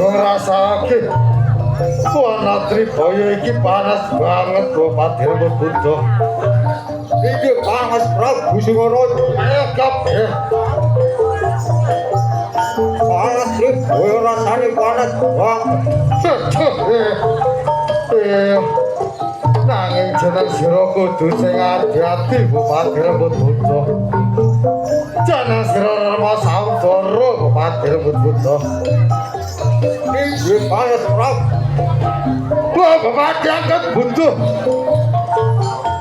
ngrasake Wana Tribaya iki panas banget kok Padirma Buddha. Iki panas Prabu Singaraja. Ayo kabeh. Panas Tribaya rasane panas banget. Nanging jeneng sira kudu sing ati-ati Padirma Buddha. Jeneng sira Rama Sawdara Padirma Buddha. Iki panas Prabu. Bapak diangkat butuh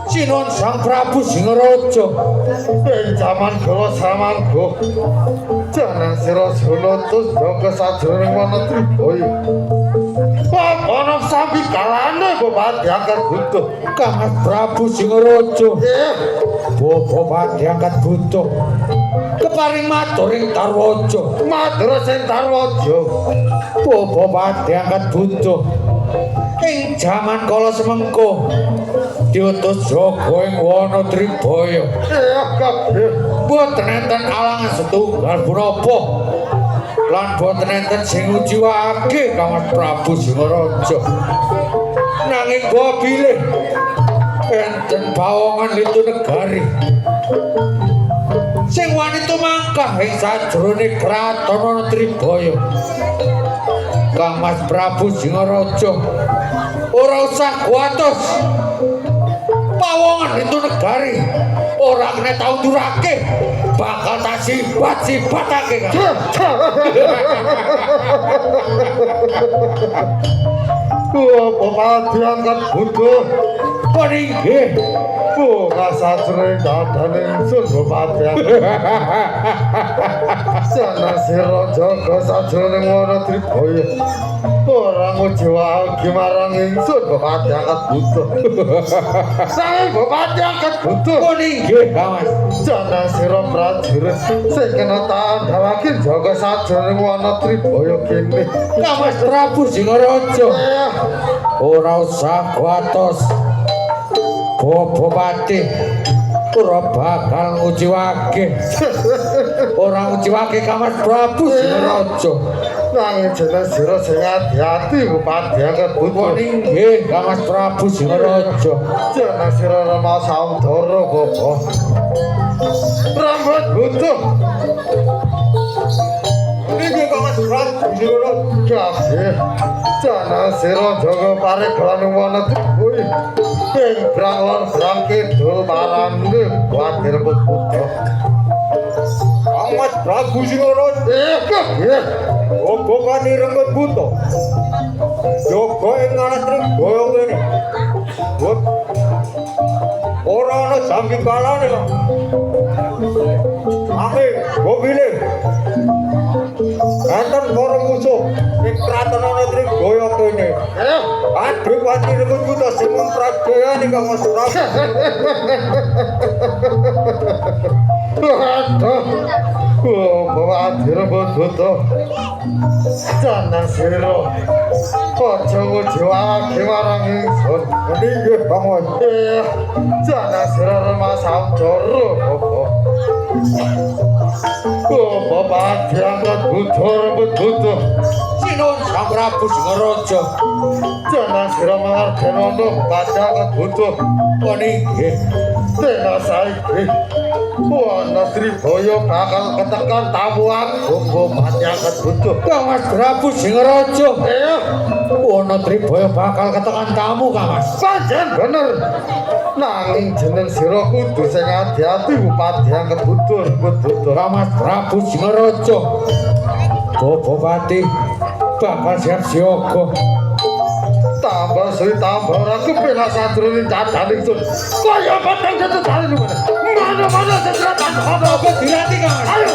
Sinon Sang Prabu Singaraja ing jaman kala samangga jeneng sira Jalatus jaga sajroning wana Tribaya ana sambi kalane bapak diangkat butuh Kang Prabu Singaraja bapak diangkat butuh keparing matur ing Tarwaja matur sing Tarwaja bapak diangkat butuh ing jaman kala semengko diutus jaga ing wana Tribaya boten enten alangan setunggal punapa lan boten enten sing ngujiwake Kang Prabu Singaraja nanging gua bilih enten bawongan Litu Negari sing wani tumangkah ing sajroning kraton wana Tribaya Kang Mas Prabu Singaraja ora usah kuatos pawongan Litu Negari ora kena tau durake bakal tak sibat-sibatake Bapak diangkat butuh peninggi buka sajroning dadane ingsun Bapak diangkat jeneng sira jaga sajroning wana Tribaya ora ngujiwake marang ingsun Bapak diangkat butuh nanging Bapak diangkat butuh peninggi Mas jeneng sira prajurit sing kena tandhawake jaga sajroning wana Tribaya kene Kang Mas Prabu Singaraja ora usah kuatos Bupati ora bakal ngujiwake Kang Mas Prabu Singaraja nanging jeneng sira sing ati-ati Bupati angkat butuh nggih Kang Mas Prabu Singaraja jeneng sira Rama Sawdara Bapak rambut butuh nggih Kang Mas Prabu Singaraja jeneng sira jaga paregalan wana Tribaya ing brang brang kidul marane Padirma Buddha Kang Mas Prabu Singaraja Ogo kani renggut buto Jogo ing alas Tribaya kene But ora ana sambi kalane kok Ame gobile enten para musuh ing kraton ana Tribaya kene Aduh pati renggut buto sing mempradayani Kang Mas Prabu Bapak Padirma Buddha jeneng sira aja ngujiwake marang ingsun nggih Bang jeneng sira Rama Sawdara Bapak diangkat Buddha rembut Buddha Sinuwun Sang Prabu Singaraja jeneng sira Mangardanana Bapak diangkat Buddha nggih dina saiki wana Tribaya bakal ketekan tamu agung Bapak diangkat Buddha Kang Mas Prabu Singaraja wana Tribaya bakal ketekan tamu Kang Mas pancen bener nanging jeneng sira kudu sing ati-ati Bapak diangkat Buddha Kang Mas Prabu Singaraja Bupati bakal siap siaga tambah suwi tambah ora kepenak sajroning dadane ingsun kaya padang dadane mana sedratan apa dilatih Kang ayo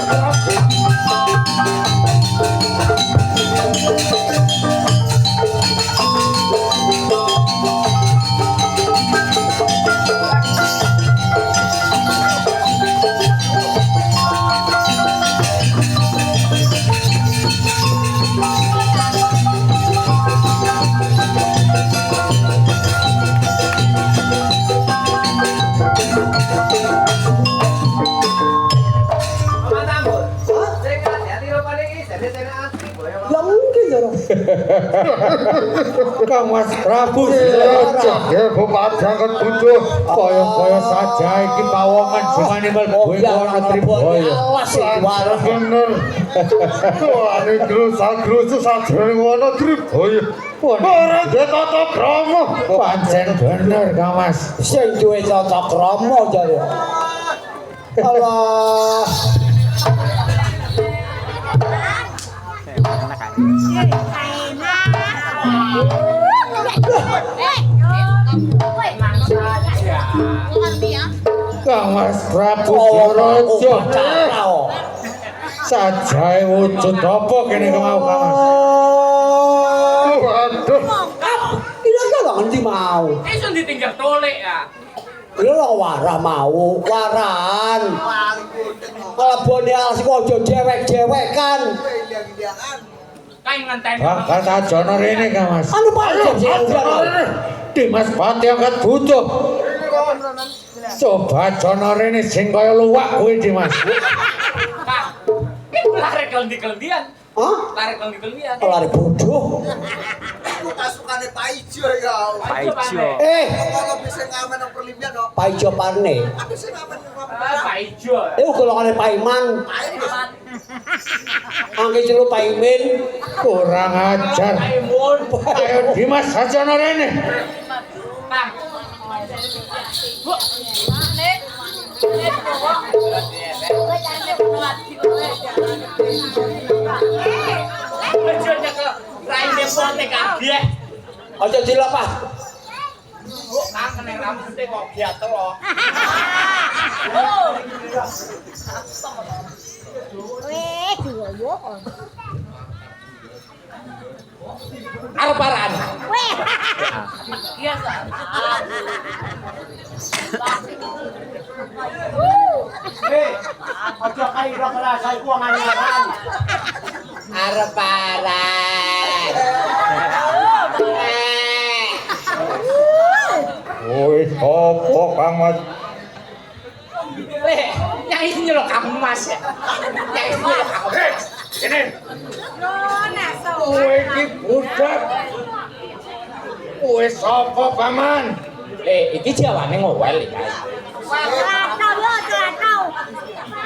Ndara. Kang Mas Prabu ya bupati angkat butuh kaya saja iki pawongan jemane mlebu ana Tribaya. Bener. Ane grusu sajroning ana Tribaya. Ora tata krama. Pancen bener Kang Mas. Sing duwe tata krama jare. Allah. Kang Mas Prabu Raja sajae wujud apa kene kemau Kang Mas? Waduh. Iya kan ngendi mau? Iso ditinggal tolek ya. Iya lho warah mau, waran. Kalebone asik aja jewek-jewekan. Kae ngenteni. Bakal sajono rene Kang Mas. Anu pancen sing Dimas Pati angkat butuh. Coba jono rene sing kaya luwak kuwi Dimas. Kak. Lare kelendian. Hah? Lare kelendian. Lari bodoh. Kasukane Pak Ijo ya. Pak Ijo. Kalau bisa ngamen nang perlimpian kok. Pak Ijo Parne. Aku sing ngamen Pak Ijo. Golongane Pak Iman. Angge jero Pak Imin. Kurang ajar. Ayo Dimas sajono rene. Kang. Bu. Bojone ke raine pote kabeh. Aja dilapah. Bu, Kang kena rambute kok gatel loh. Weh, yo. Arep-aran. Weh. Iya, Sa. Aja kaira kerasa iku anyaran. Arep-aran. Woi, opo Kang Mas? Le, yang ini nyelok kamu Mas ya. Yang ini nyelok kamu. Ini. Nona so. Kowe iki budak. Kowe sapa paman? Iki jawane ngowel iki. Ratau yo,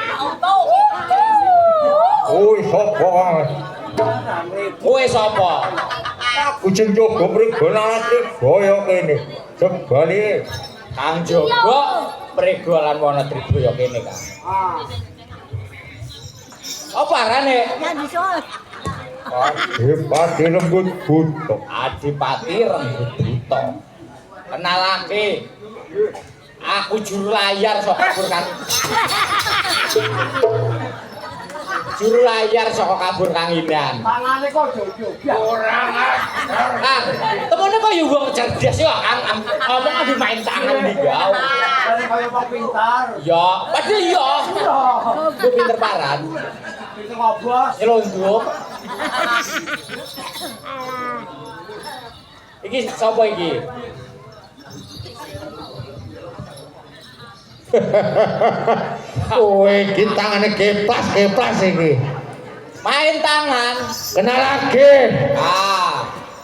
ratau. Kowe sapa Kang Mas? Kowe sapa? Aku sing jaga pregonane boyo kene. Sebali Kang Jogo pregolan wana Tribaya kene, Kang. Apa arane? Ya disot. Adipati Rembut Buto. Adipati Rembut Buto. Kenalake. Aku juru layar saka kabur Kang. Juru layar saka kabur Kang Inan. Tangane kok jojo. Kurang ajar. Kang, temune kok yo wong cerdas ya, Kang. Ngomong adi main tangan digau. Kaya wong pintar. Ya, padahal iya. Gue pinter paran. Pinter ngobos. Nyelunduk. Iki sapa iki? Kowe iki tangane keplas iki. Main tangan. Kenalake.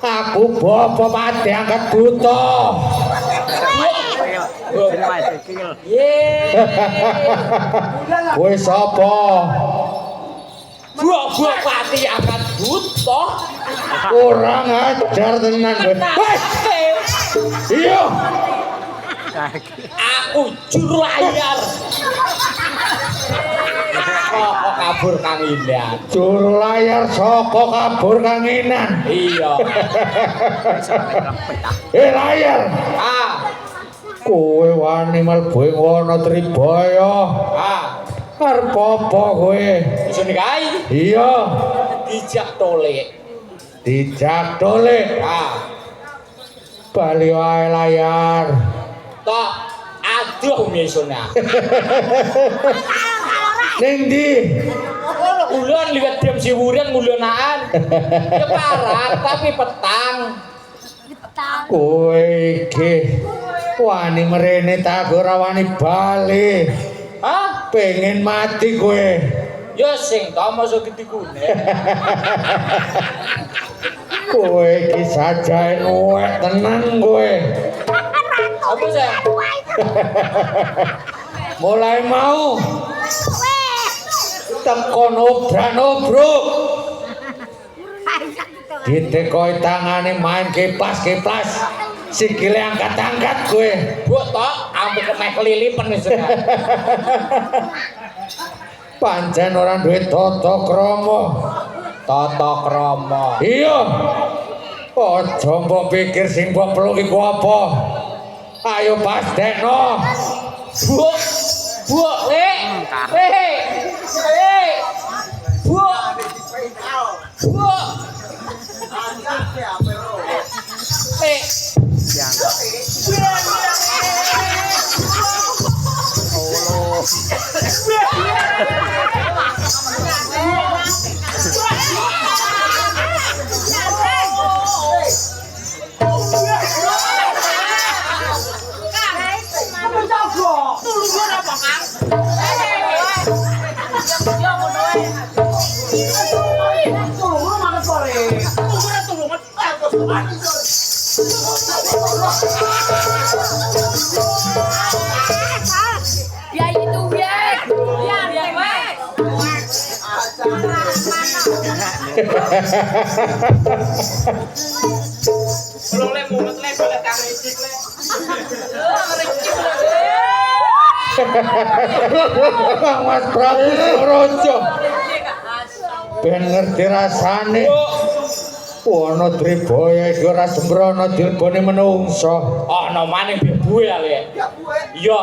Aku Bapak Pati angkat butuh. Kowe sapa? Bapak Pati angkat butuh. Kurang ajar tenan kowe. Iya. Aku juru layar. Saka kabur Kang Inan. Juru layar saka kabur Kang Inan. Iya. Layar. Kowe wani mlebu ing wana Tribaya. Arep apa kowe? Iso nikahi? Iya. Dijak tolek. Dijak tolek. Bali wae layar. Tok aduh mesona. Ning ndi? Ono ulun liwat dem siwuran ngulunaan. Ya parah tapi petang. Kowe iki wani mrene tak ora wani bali. Hah? Pengen mati kowe. Ya sing ta masa gedikune. Kowe iki sajae nuwek tenan kowe. Apa sih? Mulai mau tekon obran-obruk. Ditekoi tangane main kiplas-kiplas. Sikile angkat-angkat kowe. Mbok tok ampe kemeh kelilipen wis. Pancen ora duwe tata krama. Tata krama. Iya. Aja mbok pikir sing mbok peluk iku apa. Ayo pastekno. Buk. Buk, Le. Buk. Buk. Le. Ya itu ya. Ya wes. Belum le mumet le boleh kang icik le. Mas Prabu Raja. Ben ngerti rasane. Ana Tribaya iki ora sembrono dilebone menungso. Ana maning bebuhe le. Iya.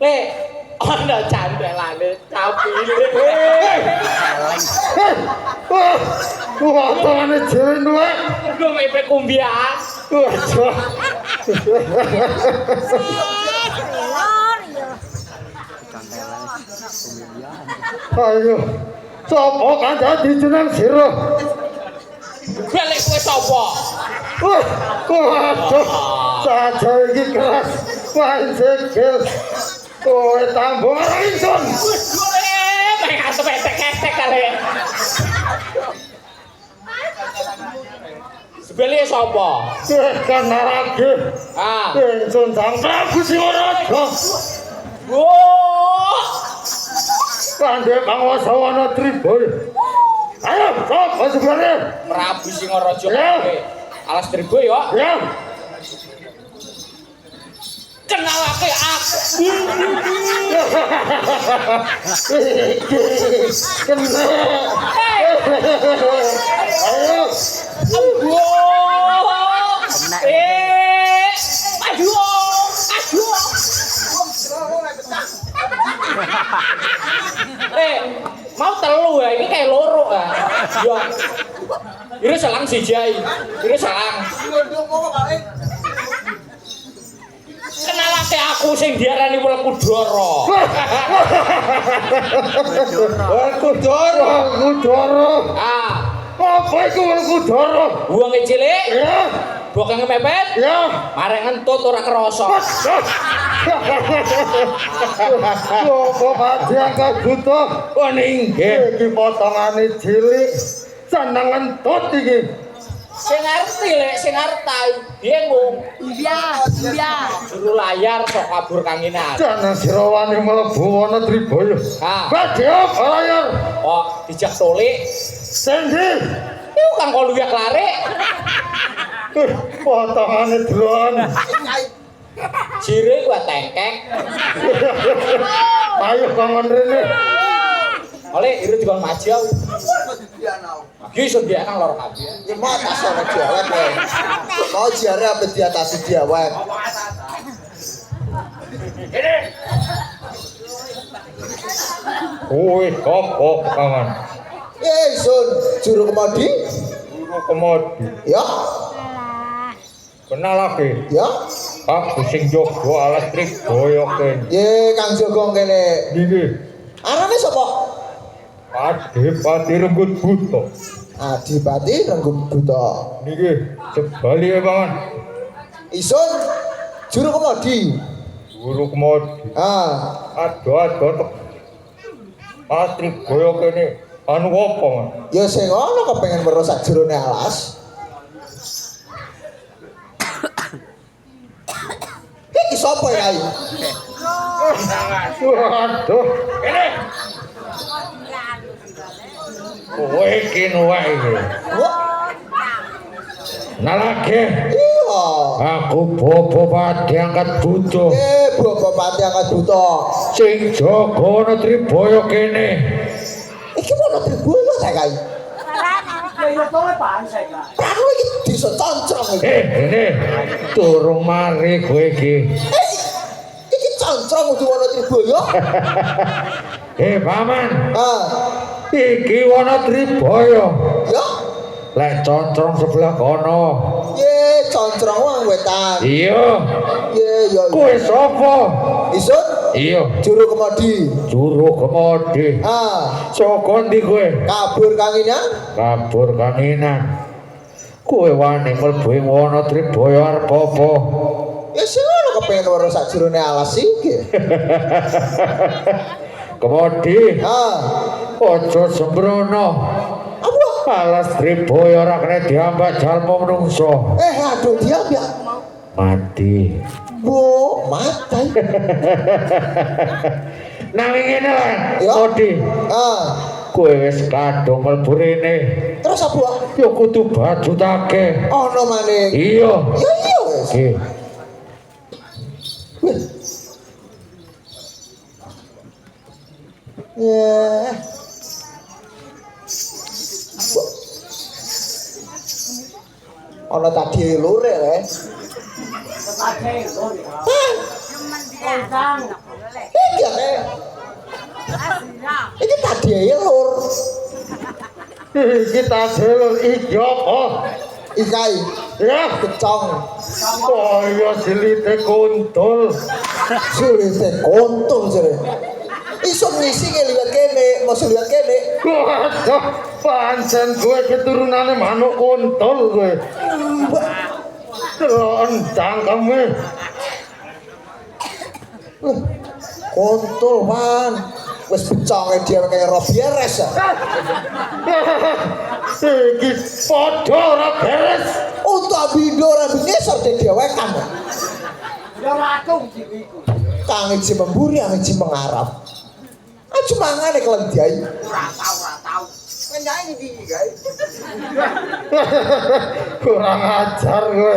Le, ana candelane capile. Watane jeren wae. Gue mepe kumbian. Ayo. Sopo kan dadi jeneng sira? Balik kowe sapa? Waduh. Saja iki keras. Panjegel. Kowe tambah ingsun. Main asep etek-etek kali. Sebeli sapa? Kan narake. Ah. Ingsun Sang Prabu Singaraja. Wah. Kandhe Pangwasawana Tribaya. Ayo, sapa sebenarnya? Prabu Singaraja Ya. kowe. Alas Tribaya. Ya. Kenalake aku. Kena. Ayo. Wah. Aduh. Mau telu ya, ini kayak loro ya. Ya. Ini selang siji ae. Ini selang. Kenalake aku sing diarani Werkudara. Werkudara. Ah, Apa iku Werkudara? wong cilik, Ya. bokenge mepet, Ya. marek ngentut ora krasa. Apa pati angkat buta? Oh ninggih. Iki potongane cilik. Seneng entut iki. Sing ngerti lek sing ngerti. Bingung. Iya. Juru layar sok kabur kangenan. Jangan sirawani mlebu ana Tribaya. Ah. Badhe apa layar? Oh, dijak tolik. Sendi. Iku kang kok luwih klarik. Potongane dron. Jire gua tengkek. Ayo kangen rene. Oleh iru dikon majau. Iki iso dia kang loro kabeh. Ya mau atas sama diawet ya. Mau jare apa diatasi diawet. Kowe apa kangen? Sun, juru kemudi. Guru kemodi. Ya, Kenal lagi. ya. Aku sing jaga alas Tribaya kene. Ye Kang Jogong kene. Niki Arane sapa? Adipati Renggut Buta. Adipati Renggut Buta. Niki sebalike pangan. Isun, juru kemudi. Guru kemodi. Ah, Ado-ado tek. Alas Tribaya kene Anu apa? Ya sing ngono kepengin weruh sajrone alas. Iki sapa ya? Waduh. Ini. Kowe iki nuwek iki. Nalake. Iya. Aku bobo pati angkat butuh. Bapak pati angkat butuh. Sing jaga ana Tribaya kene. Iki mana Tribaya ta kae? Ya ya tole pan saya kak. Aku iki desa Concrong iki. Ini turung mari kowe iki. Iki Concrong kudu ana Tribaya. Paman. Ah, Iki ana Tribaya. ya. Lek Concrong sebelah kono. Ye, Concrong wong wetan. Iya. Ye, ya. Kowe sapa? Isun Iya. juru kemodi. Juru kemodi. Ah, Saka ndi kowe? kabur kanginan. Kabur kanginan. Kowe wani mlebu ing wana Tribaya arep apa? Ya sing ngono kepengin weruh sajrone alas iki. Kemodi. Ah, Aja sembrono. apa? Alas Tribaya ora kena diambak jalma menungso. Aduh dia ya. Mati. Bu, mati. Nanging ngene lah, Ya. Kodi. Ah, Kowe wis kadung mlebu rene. terus apa? Ya kudu bajutake. Ono maning. Iya. Ya iya wis. Nggih. Wih. Ya. Ono tadi lure le. Tepatnya lo ya. Kondang. Iki le. Iki tadi ya lur. Kita jalur iki apa? Ikai Ya. kecong. Kaya silite kuntul. Sulite kontul jere. Iso ngisi liwat kene, mesti liwat kene. Waduh, pancen gue keturunane manuk kuntul gue. Lontang kamu. Kontul man. Wis beconge dia kaya Robieres ya. Iki padha ora beres. Untuk abindo ora binesor dewekan. Ya ratung jiwiku. Kang iji memburi, kang iji mengarap. Aja mangane kelendiai. Ora tahu. Menyai iki guys. Kurang ajar gue.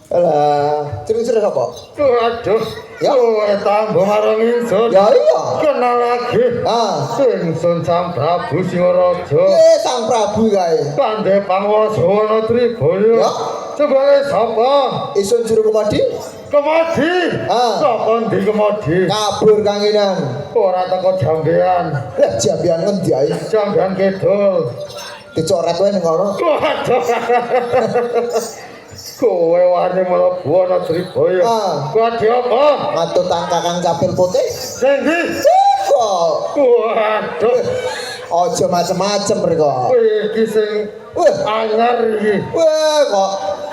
Alah, cerita apa? Waduh, Ya. kowe tambah marang ingsun. Ya iya. Kenal lagi. Ah, Ingsun Sang Prabu Singaraja. Sang Prabu kae. Pandhe panguwasa ana Tribaya. Ya. Sebale sapa? Isun juru kemodi, Kemodi. Ah. Sapa ndi kemodi? kabur kanginan. Ora teko jambean. Lah jambian ngendi ae? Jambean kidul. Dicoret wae ning kono. Waduh. Kowe wani mlebu ana Tribaya. Ah. Kuwi apa? Matutan Kakang Capil Putih. Sing ndi? Kok Waduh. aja macem-macem mriko. Kowe iki sing Wah, anyar iki. wah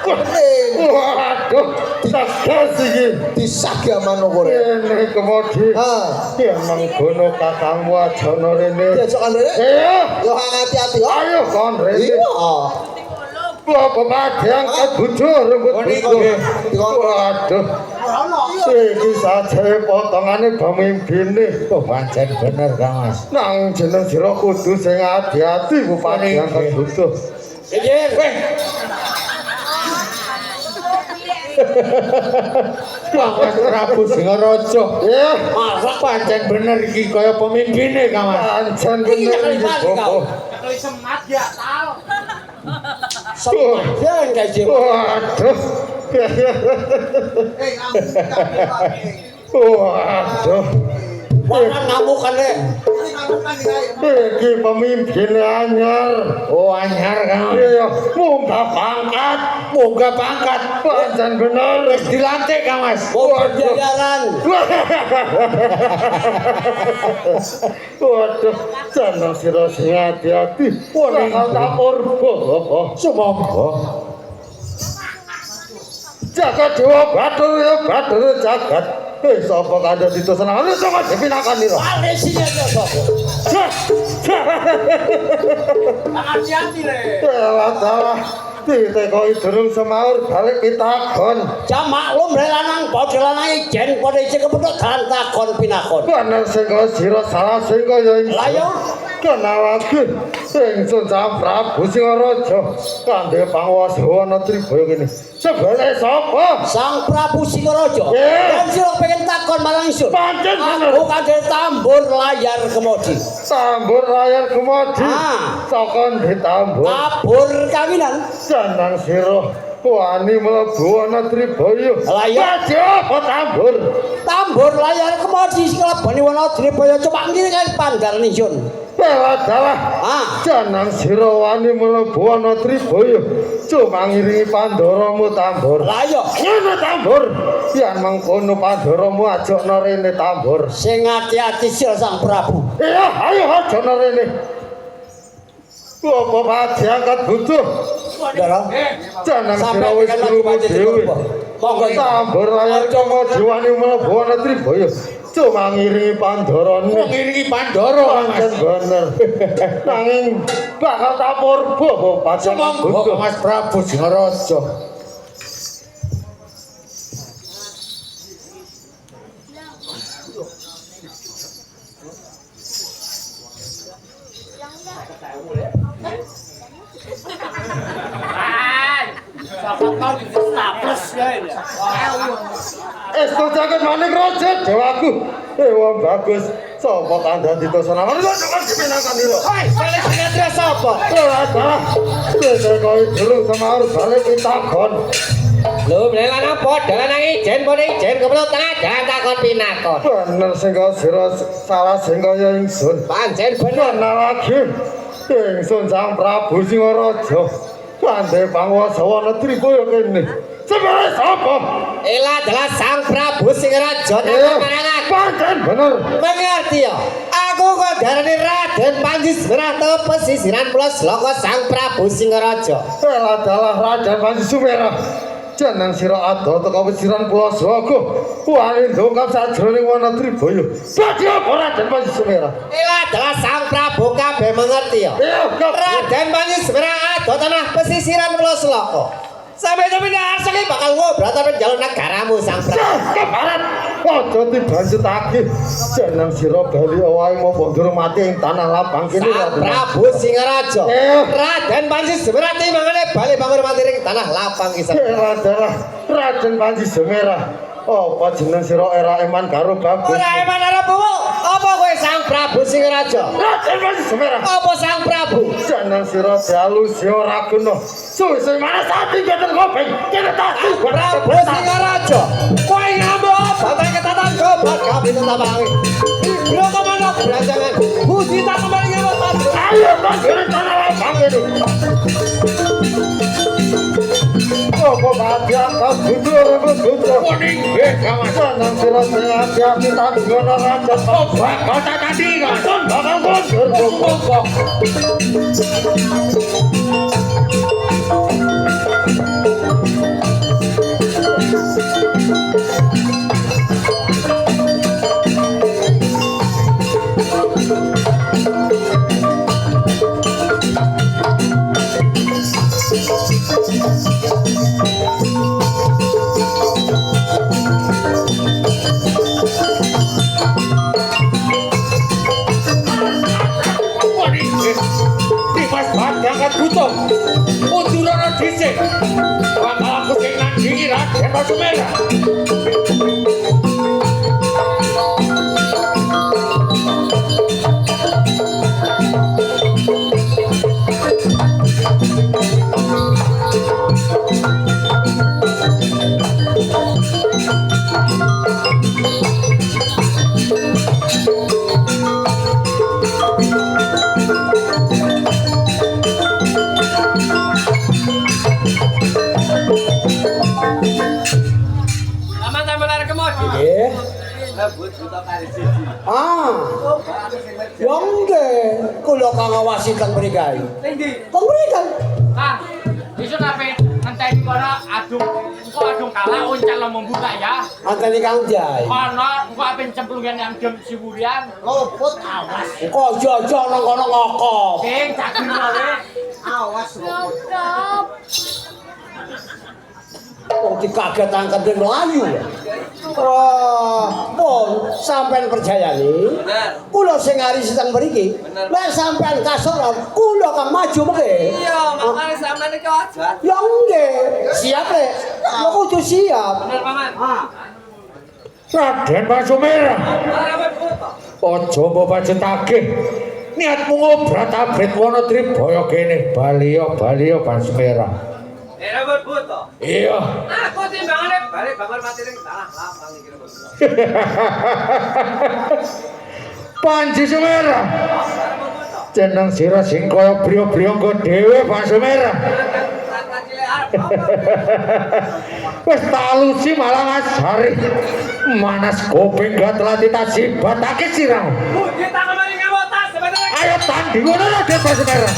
kok ning Waduh. Sagas iki. disagaman kok rek. Ini kemodi. Ah, Ya menggono kakangmu aja ana rene. diajokan rek. Iya. Yo hati-hati yo. Ayo kon rene. Iya. Bapak padi angkat bujur rambut Dikon. Waduh. Ono. Iki saja potongane pemimpine. Oh, pancen bener, Kang Mas. Nang jeneng sira kudu sing hati-hati Bupati angkat bujur. Iya, weh. Kang Mas Prabu Singaraja. Ya, Masa pancen bener iki kaya pemimpine, Kang Mas. pancen Iki bener kali iki balik kau. Bapak. Kalau semat ya tahu. Jangan kaji. Waduh. Waduh. Mana ngamukan le? Iki pemimpin anyar. Oh, anyar, Kang. Iya, munggah pangkat. Moga pangkat. Pancen bener. Wis dilantik, Kang Mas. Oh, berjajaran. Waduh, jangan sira sing hati-hati. Ora tak urba apa. Sumangga. Jagat Dewa Bathara ya Bathara jagat. sapa kandha ditosana ana sapa dipinakan ira. Alesinya sapa? Hati-hati le. Dalah diteko durung semaur balik pitakon. Jam maklum rek lanang padha lanang ijen padha isih kepethuk dalan takon pinakon. Bener sing kaya sira salah sing kaya Lah yo kenalake ingsun Sang Prabu Singaraja kangge panguwasa ana Tribaya kene. Sebele sapa? Sang Prabu Singaraja. Yeah. Dan sira pengen takon marang ingsun. Pancen bener. Aku kangge tambur layar kemodi. Tambur layar kemodi. Ah. Saka ditambur. Tabur kawinan. Janang sira wani mlebu ana Tribaya. Lah ya. Apa tambur? Tambur layar kemodi sing lebani wana Tribaya coba ngene kae pandar ingsun. Dalah. Ah. Janang sira wani mlebu ana Tribaya. Cuma ngiringi pandharamu tambur. Lah yo Ngene tambur. Yen mangkono pandharamu ajokno rene tambur. sing ati-ati sira Sang Prabu. Iya, ayo ajokno rene. Apa pati angkat butuh? Ndara. Jangan Sampai sira wis tekan lagi krungu pancen dhewe. Monggo Tambur layar cuma diwani mlebu ana Tribaya. Cuma ngiringi pandharane. ngiringi Pandara Pancen bener. Nanging bakal tapur bobo pati angkat butuh. Mas Prabu Singaraja. Siapa tahu di staples ya ini. Estu jagat maning raja dewaku. Wong bagus. Sapa kandha ditosana? Ora kok dipinakan ira. Hai, kale sinetron sapa? Ora salah. Diteko durung semaur balik pitakon. Lho, mlelan apa? Dalan ijen padha ijen kepethuk tengah dalan takon pinakon. Bener sing kaya sira salah sing kaya ingsun. Pancen bener. Bener lagi. Ingsun Sang Prabu Singaraja. Kandhe panguwasa ana Tribaya kene. Sebele sapa? Ela adalah Sang Prabu Singaraja Iya, marang aku. pancen bener. Mengerti ya? Aku kok darani Raden Panji Sumera teko pesisiran pulau Sloko Sang Prabu Singaraja. Ela adalah Raden Panji Sumera. Janang sira ado teko pesisiran Pulau Slogo. Wani ndongkap sajroning wana Tribaya. Dadi apa Raden Panji Sumera? Ela adalah Sang Prabu kabeh mengerti ya? Iya, Raden Panji Sumera ado tanah pesisiran pulau Sloko. Sampai-sampai asake bakal ngobrol tapi jalur negaramu Sang Prabu. Keparat. Aja dibanjutake. Janang sira bali awahe mopo durung mati ing tanah lapang kene. Sang Prabu Singaraja. Raden Panji Sumera timangane bali bangun mati ing tanah lapang isa. Adalah Raden Panji Sumera. Apa jeneng sira era eman karo bagus? Ora eman arep apa kowe Sang Prabu Singaraja? Raden Panji Sumera. Apa Sang Prabu? Jangan sira dalu sira ora guna. Suwe mana sati keten ngopeng. Kene tadi Prabu Singaraja. Kowe ngamuk bapak ketatan gobat kami tetapangi. Biro komando beranjangan. Budi tak kembali ngamuk mati. ayo banjir tanah lapang ini. Apa bahagia kau butuh butuh. Kuning kawan. Jangan sira hati-hati tak guna raja. Kau tak tadi kan? Bakal banjir Kok Dimas Badangan butuh Udurono dhisik bakal aku sing nandingi Raden Sumera. Wong nggih, kula kang ngawasi teng mriki. Tinggi. Teng mriki. Ah, iso ape? ngenteni kono adung kalah uncal membuka ya. Antene Kang Jai. Kono engko ape cemplungan yang dem siwurian. Lopot awas. Kok aja nang kono ngokop. Sing jagung wae. Awas. Ngokop. Wong dikaget angkat dene ayu. Pun sampean percayani. Kula sing ari siteng mriki. Nek sampean kasoran, kula kang maju mengke. Iya, makane sampean iki aja. Ya nggih, siap Rek. Ya kudu siap. Bener, Paman. Raden Pasumera. Aja mbok pajetake. Niatmu ngobrat-abrit Wonotrip Baya kene Baliya Pasumera. Rebut buto. Iya. Aku timbangane balik bakal mati ning salah lapang iki Rebut. Panji Sumera. Jeneng sira sing kaya briya-briyangga dhewe Pasumera. Wis tak alusi malah ngasari. Manas kuping gak telah ditasibatake siramu. Budi tak kemari ngawotas sebenarnya. Ayo tanding ngono Raden Pasumera.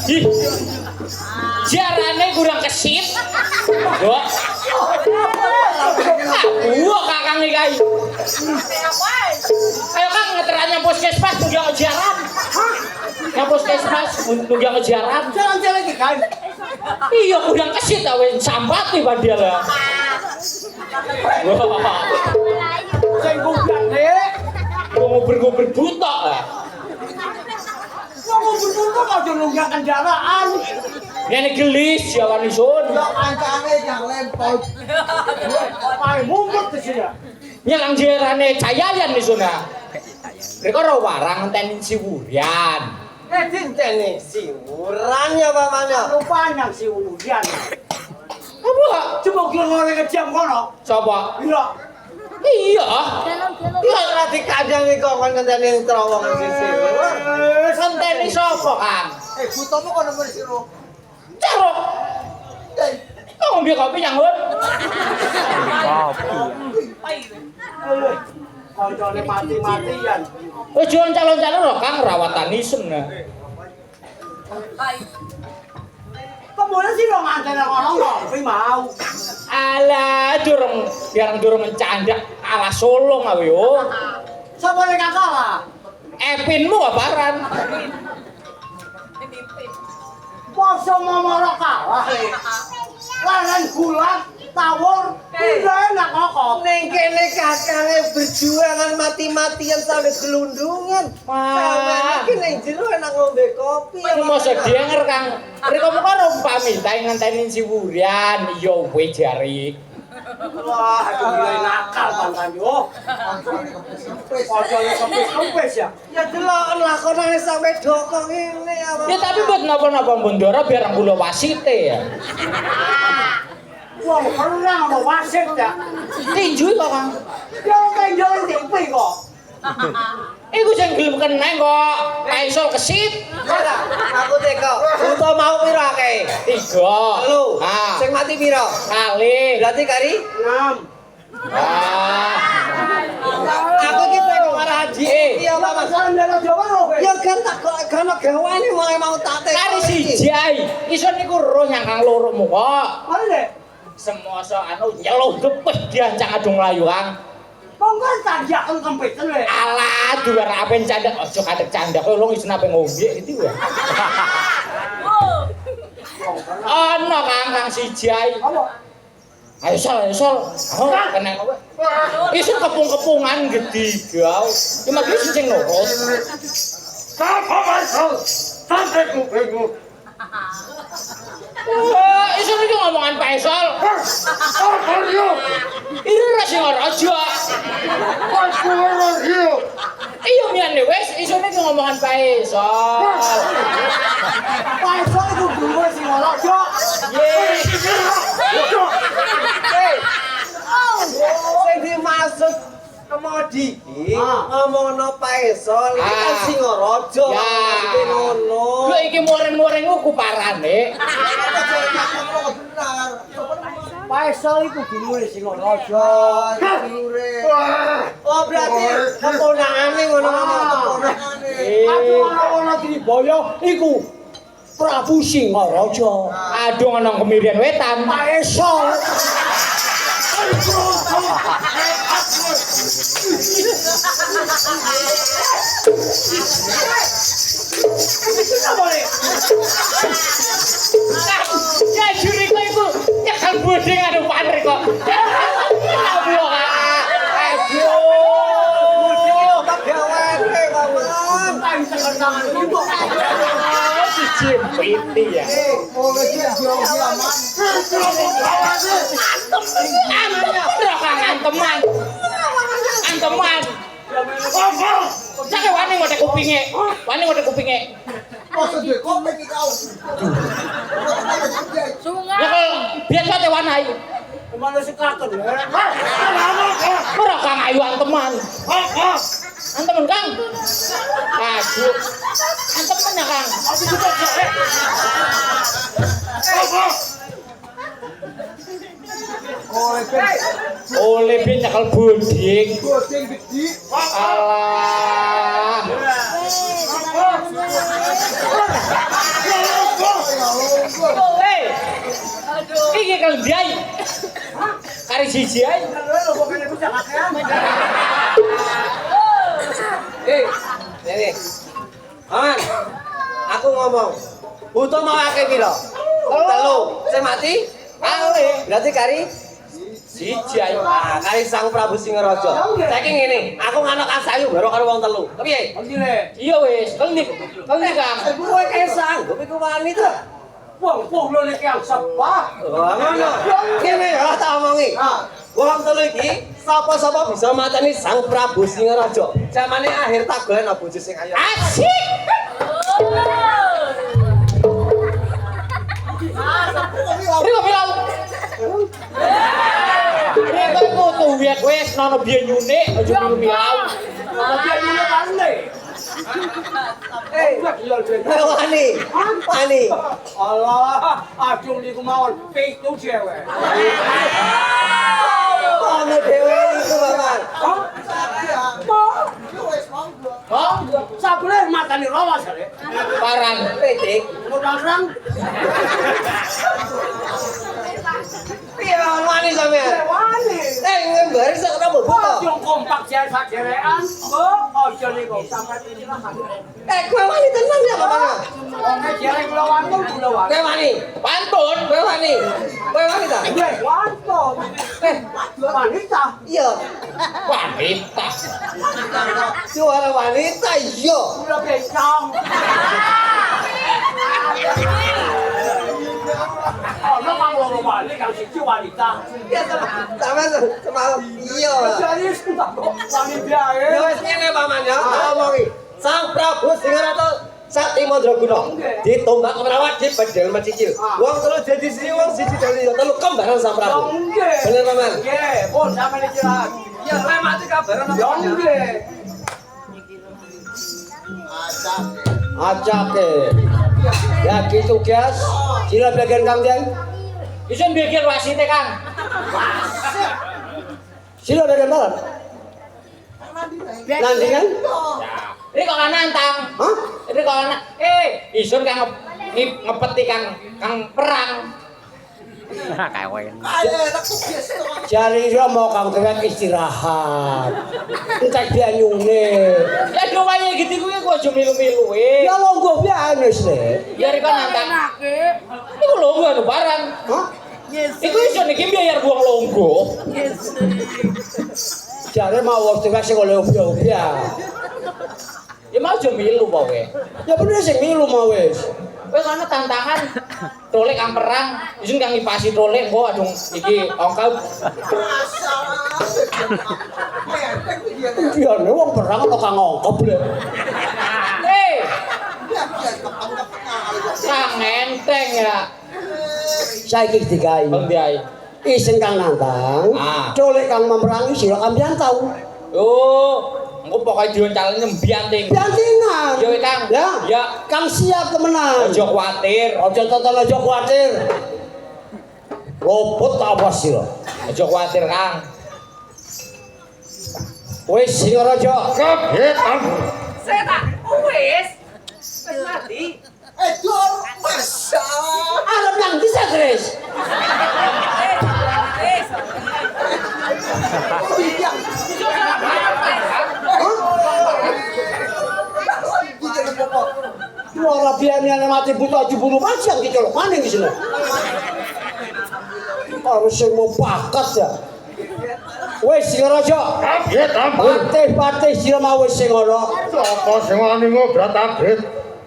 Ih. Jarane kurang kesit. Yo. Gua kakang iki kae. Ayo Kang ngeteranya puskesmas nunggu jaran. Ya puskesmas nunggu jaran. Jalan-jalan iki kan. Iya kurang kesit ta wis sambati padahal ya. Wah. Sing bukan nek. Ngobrol-ngobrol buta. Ngomong aja nunggak kendaraan. Ini gelis jalan isun. Ya kancane yang lempel. Pae mumpet di sini. Nyelang jerane cayayan isun ya. Mereka ora warang ngenteni siwurian. Dintene siwuran ya pamane. Rupanya siwuran. Apa? Coba kira ngoreng jam kono. Coba. Iya. Iya. Iya ora dikandhangi kok kon ngenteni trowong sisi. Ngenteni sapa, Kang? Butomu kono mesti sira. Carok. Kok ngombe kopi nyanggut? Kancane mati-matian. Wis jual calon-calon lho, Kang rawatan isen. Kemudian sih lo nganten kono ngopi mau. Alah, durung mencandak ala Solo ngawe yo. Sapa nek kalah? Epinmu aparan? Poso momoro kalah. Laran gulat tawur tidak enak kok. Ning kene kakange berjuangan mati-matian sampai gelundungan. Sampeyan iki ning jero enak ngombe kopi. Mosok denger Kang. Riko muka rumpami ta ngenteni siwurian iya we jari. Wah, aduh gila nakal pantan yo. Pojone kempis-kempis ya. Ya delok lakonane sampe doko ngene apa. Ya tapi buat napa-napa Bondoro biar kula wasite ya. Wong perang mau wasit ya. Tinju kok Kang. Yo kenjol timpi kok. Iku sing gelem keneng kok. Kaisol kesit. Ora, aku teko. Buta mau pira kae? 3. Lho, Ah. sing mati pira? Kali. Berarti kari 6. Ah. Aku ki teko karo Haji. Iya, Pak. Masalah ndara Jawa lho. Ya kan tak kono gawane mulai mau tak teko. Kari siji ae. Iso niku roh nyangkang loro mu kok. Ole. Semoso anu nyeluh gepes diancang adu mlayu Kang. Monggo tak jaken kempiten le. Alah, duwe apen candak aja kadek candak kowe wong isin ape ngombe gitu ya. Ana Kang siji ae. Apa? Ayo sol. Oh, kenang kowe. Isu kepung-kepungan gede gaul. Cuma iki sing nurut. Sapa masuk? Sampai kupingmu. Wah, isu iki ngomongan Pak Esol. Apa yo? Ini ora sing raja. Pas kuwi yo. Iya miyane wis isu iki ngomongan Pak Esol. Pak Esol iku dulu sing ora jo. Sing dimaksud kemodi iki ngomongno Pak Esol iki kan Singaraja. Maksudnya ngono. Lho iki muring-muring ku parane. Pak Esol iku dulure Singaraja. Oh berarti keponakane ngono keponakane. Aku ana Tribaya iku Prabu Singaraja. Aduh ana kemirian wetan. Pak Esol. Ya juri kok iku nyekal bodhe karo panre kok. Aduh. Aduh, kagawene kawan. Tak bisa tangan ibu. Dicimpiti ya. Anteman. Cake wani ngode kupinge. Sungai. Ya kalau biasa te wanai. Kemana sekaten ya? Ora Kang ayu anteman. Anteman Kang. Aduh. Anteman ya Kang. Oleh ben nyakal boding. Alah. kalau biay. Kari siji ae. Lho kok kene bocah kakean. Ini. Aman. Aku ngomong. Butuh mau akeh piro? Telu. Sing mati? Kali. Berarti kari Siji ae. ah, kari Sang Prabu Singaraja. Saiki ngene, aku nganak asayu baru karo wong telu. Kepiye? Iya wis, kelik. Kelik Kang. Kowe kae sanggup iku wani to. Wong lho nek yang sepah. Ngono. Kene ya tak omongi. Wong telu iki sapa-sapa bisa mateni Sang Prabu Singaraja. Zamane akhir tak golek bojo sing ayu. Asik. Riko bilang. Riko kudu wiek wis nono biyen nyune aja milu-milau. Tapi ini pandai. Wani. Wani. Allah, aduh niku mawon pitu cewek. Ono dhewe iku, Bapak. Oh, Sabule matani rawasare. parang. Petik. Orang Piye wani sampean? wani. Ngembar sak rambut buta. Yang kompak jaya sak dewean. Kok aja niku sampai ilahan. Kowe wani tenan ya, Bapak? Oke jere kula wantun kula wani. Kowe wani. Pantun. Kowe wani. Kowe wani ta? Wantun. Wanita. Iya. Wanita. Suara wanita iya. Kula kencang. Ono kang loro wani kang siji wanita. Ya sampean semalam iya. Jadi sudah kok wani biae. Ya wis ngene Paman ya, tak omongi. Sang Prabu Singaraja Sakti Mandraguna ditombak merawat di bedel macicil. Wong telu jadi siji wong siji dari telu kembaran Sang Prabu. Bener Paman? Nggih, pun sampeyan istirahat. Ya kowe mati kabaran Ya nggih. Acake. Ya gitu guys. Sila bagian Kang Dian. Isun bikin wasite Kang. Sila bagian barat. Nanti kan? Ini kok nantang. Hah? Ini kok anak. Isun Kang ngepeti Kang perang. Jari dia mau Kang Dian istirahat. Entek dia nyune. Ya doanya gitu gue aja milu-milu Ya longgo biasa le. Ya riko nantang. Iku longgo anu barang. Hah? Iku iso niki biar buang longgo. Jare mau waktu kasih oleh obia-obia. Ya mau aja milu kowe. Ya bener sing milu mau wis. Kowe ana tantangan trolek Kang perang, isun Kang ngipasi trolek kok adung iki ongkau. Biar wong perang ana kang ngongkop le. Kang enteng ya. Saiki digawe. Bang Diai. Iseng kang nantang. Colek kang memerangi sira kambian tau. Oh, engko pokoke dioncalane mbianting. Biantingan. Ya Kang. Ya. Kang siap temenan. Aja kuwatir. Aja total aja kuwatir. Robot tak apa sira. Aja kuwatir Kang. Wis Singaraja. Kabeh Kang. Saya tak wis. Wis mati. Dor masalah. Arep nang bisa, Gres. Ora biane mati buta dibunuh panjang dicolok maning di sini. Harus sing mau pakat ya. Wis Singaraja. Kabeh ampun. Patih-patih sira mau wis sing ana. Sapa sing wani ngobrat abrit?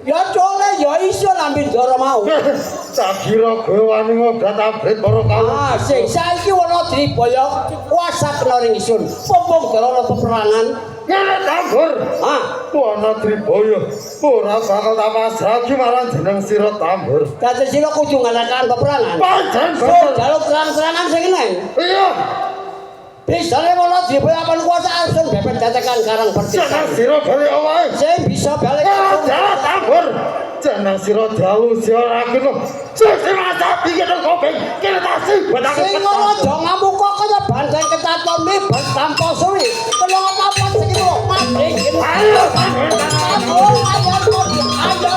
Ya cole ya iso lambe ndara mau. Tak kira kowe wani ngobrat abrit para kalu. Sing saiki ana Tribaya kuasa kena ring isun. Pompong dalana peperangan. Ngene tambur. Wana Tribaya ora bakal tak pasrahke marang jeneng sira tambur. Dadi sira kudu ngalakan peperangan. Pancen So bener. jaluk terang-terangan sing eneng. Iya. Bisane ana Tribaya apan kuasa asun bebet datekan karang Jeneng pertisan. sira bali wae. Sing bisa balik Ora jalan tambur. Jeneng sira dalu sira kena. Sing masa pikir kopeng kene tasih badang. Sing ora aja ngamuka kaya banteng kecaton mibet tanpa suwi. Kena apa-apa sing itu mati. Ayo. Oh, ayo.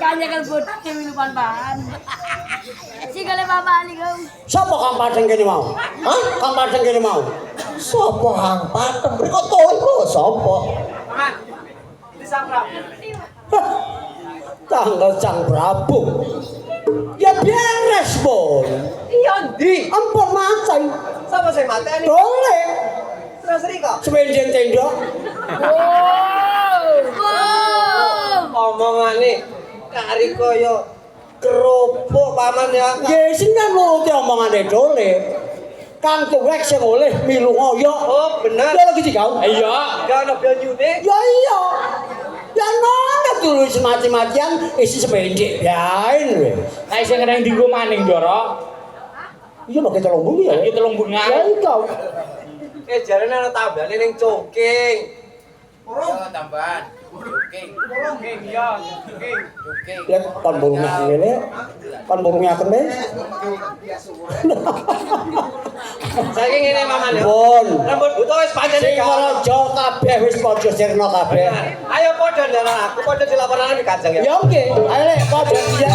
Kanyakan bodoh Dewi lupan bahan. Si kale Papa Ali kau. Sapa kang padang kene mau? Hah? Kang padang kene mau? Sopo hang patem mriko toyo sopo? Tanggal Sang Prabu. Ya beres, Pon. Iya ndi? Ampun macai. Sama sing mateni. Boleh. Terus rika. Semenjen tendok. Omongane kari kaya kerupuk paman ya. Ya sing kan nuruti omongane Dole. Kang tuwek sing oleh milu ngoyo. Oh, bener. Ya lagi kau. Iya. Gak ana banyune. Ya iya. Ya nona tulus mati-matian isi sependek biain weh. Nek sing kena dienggo maning, Ndara. Iya lho kita lombong ya. Iki telung bunga. Ya kau. Jarene ana tambane ning coking. Tambahan. Oke. Lihat kan burungnya lele. Kan burungnya kene. Saiki ngene maman ya. Pun. Rambut buta wis pancene Sing raja kabeh wis padha sirna kabeh. Ayo padha ndaran aku padha dilaporane di Kanjeng ya. Ya oke, ayo lek padha dia.